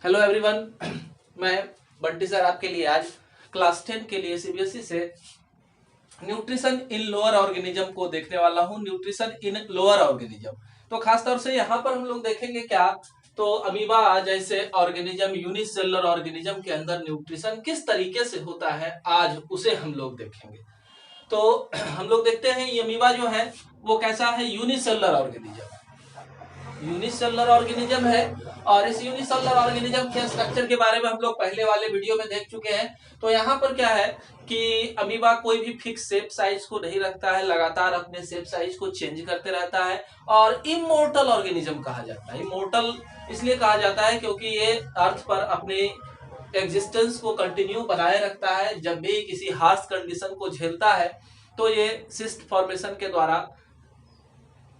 Hello everyone, मैं Bunty sir आपके लिए आज क्लास 10 के लिए सीबीएसई से न्यूट्रिशन इन लोअर ऑर्गेनिज्म को देखने वाला हूं। न्यूट्रिशन इन लोअर ऑर्गेनिज्म, तो खासतौर से यहाँ पर हम लोग देखेंगे क्या, तो अमीबा जैसे ऑर्गेनिज्म, यूनिसेलुलर ऑर्गेनिज्म के अंदर न्यूट्रिशन किस तरीके से होता है, आज उसे हम लोग देखेंगे। तो हम लोग देखते हैं ये अमीबा जो है वो कैसा है, यूनिसेलुलर ऑर्गेनिज्म, यूनिसेलुलर ऑर्गेनिज्म है। और इस यूनिसेलुलर ऑर्गेनिज्म के स्ट्रक्चर के बारे में हम लोग पहले वाले वीडियो में देख चुके हैं। तो यहाँ पर क्या है कि अमीबा कोई भी फिक्स शेप साइज को नहीं रखता है, लगातार अपने शेप साइज को चेंज करते रहता है और इमोर्टल ऑर्गेनिज्म कहा जाता है। इमोर्टल इसलिए कहा जाता है क्योंकि ये अर्थ पर अपने एग्जिस्टेंस को कंटिन्यू बनाए रखता है। जब भी किसी हार्श कंडीशन को झेलता है तो ये सिस्ट फॉर्मेशन के द्वारा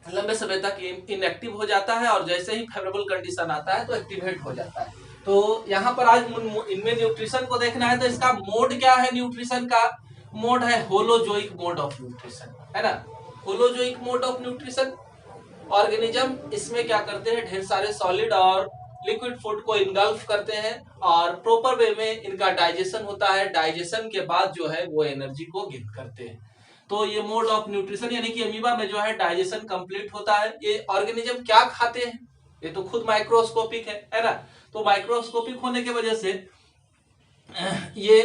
लंबे समय तक इनएक्टिव हो जाता है और जैसे ही फेवरेबल कंडीशन आता है तो एक्टिवेट हो जाता है। तो यहाँ पर आज इनमें न्यूट्रिशन को देखना है। तो इसका मोड क्या है, न्यूट्रिशन का मोड है होलोजोइक मोड ऑफ न्यूट्रिशन, है ना। Holozoic mode of nutrition organism इसमें क्या करते हैं, ढेर सारे सॉलिड और लिक्विड फूड को इनगल्फ करते हैं और प्रॉपर वे में इनका डाइजेशन होता है। डाइजेशन के बाद जो है वो एनर्जी को गेन करते हैं। तो ये मोड ऑफ न्यूट्रिशन यानी कि अमीबा में जो है डाइजेशन कंप्लीट होता है। ये ऑर्गेनिज्म क्या खाते हैं, ये तो खुद माइक्रोस्कोपिक है ना। तो माइक्रोस्कोपिक होने की वजह से ये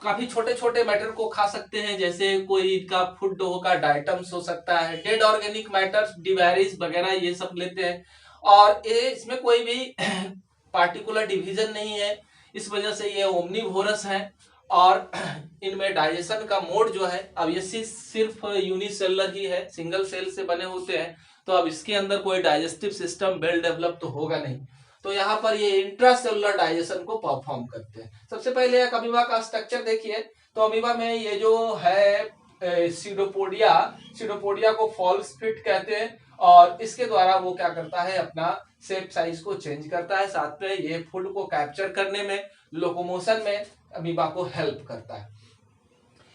काफी छोटे छोटे मैटर को खा सकते हैं, जैसे कोई इनका फूड होगा, डाइटम्स हो सकता है, डेड ऑर्गेनिक मैटर, डिवेरिस वगैरह ये सब लेते हैं। और ये इसमें कोई भी पार्टिकुलर डिवीजन नहीं है, इस वजह से ये ओमनीवोरस है। और इनमें डाइजेशन का मोड जो है, अब ये सिर्फ यूनिसेलुलर ही है, सिंगल सेल से बने होते हैं, तो अब इसके अंदर कोई डाइजेस्टिव सिस्टम वेल डेवलप तो होगा नहीं। तो यहाँ पर ये इंट्रासेलुलर डाइजेशन को परफॉर्म करते हैं। सबसे पहले एक अमीबा का स्ट्रक्चर देखिए। तो अमीबा में ये जो है सीडोपोडिया को फॉल्स फिट कहते हैं और इसके द्वारा वो क्या करता है, अपना शेप साइज को चेंज करता है। साथ में ये फूड को कैप्चर करने में, लोकोमोशन में अमीबा को हेल्प करता है।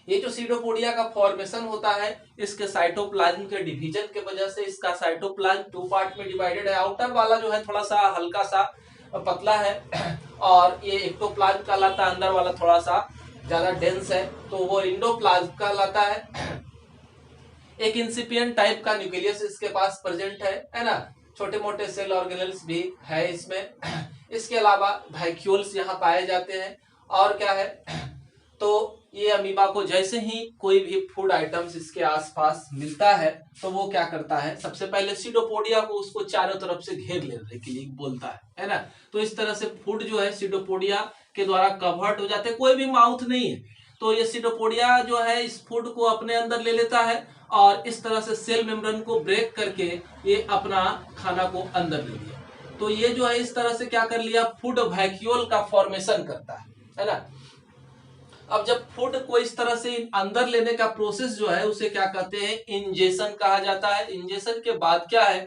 ये जो सीडोपोडिया का फॉर्मेशन होता है, इसके साइटोप्लाज्म के डिवीजन के वजह से इसका साइटोप्लाज्म 2 पार्ट में डिवाइडेड है। आउटर वाला जो है थोड़ा सा हल्का सा पतला है और ये एक्टोप्लाज्म कहलाता है, अंदर वाला थोड़ा सा ज्यादा डेंस है, तो वो इंडोप्लाज्म कहलाता है। एक इंसिपिएंट टाइप का न्यूक्लियस इसके पास प्रेजेंट है ना। छोटे मोटे सेल ऑर्गेनेल्स भी है इसमें। इसके अलावा वैक्यूल्स यहाँ पाए जाते हैं। और क्या है, तो ये अमीबा को जैसे ही कोई भी फूड आइटम्स इसके आसपास मिलता है तो वो क्या करता है, सबसे पहले सीडोपोडिया को उसको चारों तरफ से घेर लेने के लिए बोलता है ना। तो इस तरह से फूड जो है सीडोपोडिया के द्वारा कवर्ड हो जाते हैं, कोई भी माउथ नहीं है, तो ये सीडोपोडिया जो है इस फूड को अपने अंदर ले लेता है और इस तरह से सेल मेम्ब्रेन को ब्रेक करके ये अपना खाना को अंदर ले लिया। तो ये जो है इस तरह से क्या कर लिया, फूड वैक्यूल का फॉर्मेशन करता है ना। अब जब फूड को इस तरह से अंदर लेने का प्रोसेस जो है उसे क्या कहते हैं, इंजेशन कहा जाता है। इंजेशन के बाद क्या है,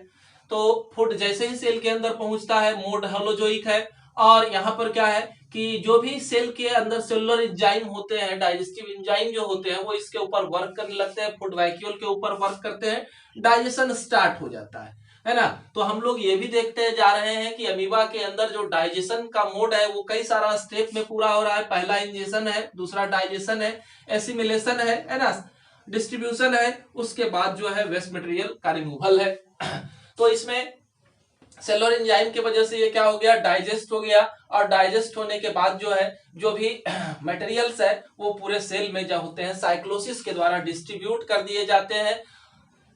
तो फूड जैसे ही सेल के अंदर पहुंचता है, मोड होलोजोइक है। और यहाँ पर क्या है कि जो भी सेल के अंदर सेलुलर एंजाइम होते हैं, डाइजेस्टिव एंजाइम जो होते हैं, वो इसके ऊपर वर्क करने लगते हैं, फूड वैक्यूल के ऊपर वर्क करते हैं, डाइजेशन स्टार्ट हो जाता है ना। तो हम लोग ये भी देखते जा रहे हैं कि अमीबा के अंदर जो डाइजेशन का मोड है वो कई सारा स्टेप में पूरा हो रहा है। पहला इंजेशन है, दूसरा डाइजेशन है, एसिमिलेशन है ना, डिस्ट्रीब्यूशन है, उसके बाद जो है वेस्ट मटेरियल का रिमूवल है। तो इसमें सेलुलर एंजाइम की वजह से ये क्या हो गया, डाइजेस्ट हो गया। और डाइजेस्ट होने के बाद जो है जो भी मटेरियल्स है वो पूरे सेल में जो होते हैं साइक्लोसिस के द्वारा डिस्ट्रीब्यूट कर दिए जाते हैं।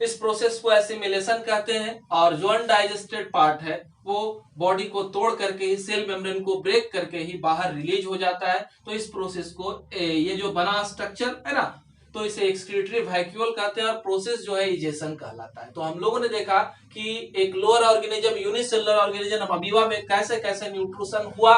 इस प्रोसेस को एसिमिलेशन कहते हैं। और जो अनडाइजेस्टेड पार्ट है वो बॉडी को तोड़ करके ही, सेल मेम्ब्रेन को ब्रेक करके ही बाहर रिलीज हो जाता है। तो इस प्रोसेस को ये जो बना स्ट्रक्चर है ना, तो इसे एक्सक्रीटरी वैक्यूल कहते हैं और प्रोसेस जो है इजेशन कहलाता है। तो हम लोगों ने देखा कि एक lower organism, unicellular organism amoeba में कैसे कैसे न्यूट्रिशन हुआ।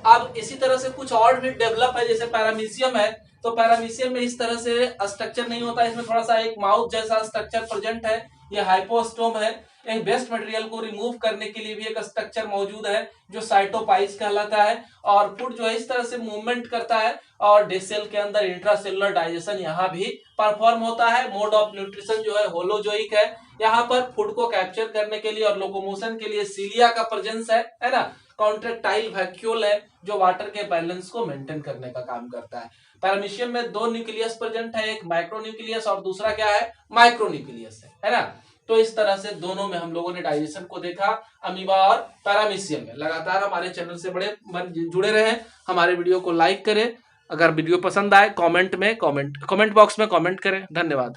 अब इसी तरह से कुछ और भी डेवलप है, जैसे पैरामीशियम है। तो पैरामीशियम में इस तरह से स्ट्रक्चर नहीं होता, इसमें थोड़ा सा एक माउथ जैसा स्ट्रक्चर प्रेजेंट है। ये हाइपोस्टोम है। एक वेस्ट मटेरियल को रिमूव करने के लिए भी एक स्ट्रक्चर मौजूद है जो साइटोपाइज कहलाता है। और फूड जो है इस तरह से मूवमेंट करता है और सेल के अंदर इंट्रासेलुलर डाइजेशन यहाँ भी परफॉर्म होता है। मोड ऑफ न्यूट्रिशन जो है होलोजोइक है। यहाँ पर फूड को कैप्चर करने के लिए और लोकोमोशन के लिए सीलिया का प्रेजेंस है ना। कॉन्ट्रेक्टाइल वैक्यूल है जो वाटर के बैलेंस को मेंटेन करने का काम करता है। पैरामीशियम में 2 न्यूक्लियस प्रेजेंट है, एक माइक्रोन्यूक्लियस और दूसरा क्या है, माइक्रोन्यूक्लियस है ना। तो इस तरह से दोनों में हम लोगों ने डाइजेशन को देखा, अमीबा और पैरामीशियम में। लगातार हमारे चैनल से बड़े जुड़े रहे, हमारे वीडियो को लाइक करें, अगर वीडियो पसंद आए कमेंट बॉक्स में कमेंट करें। धन्यवाद।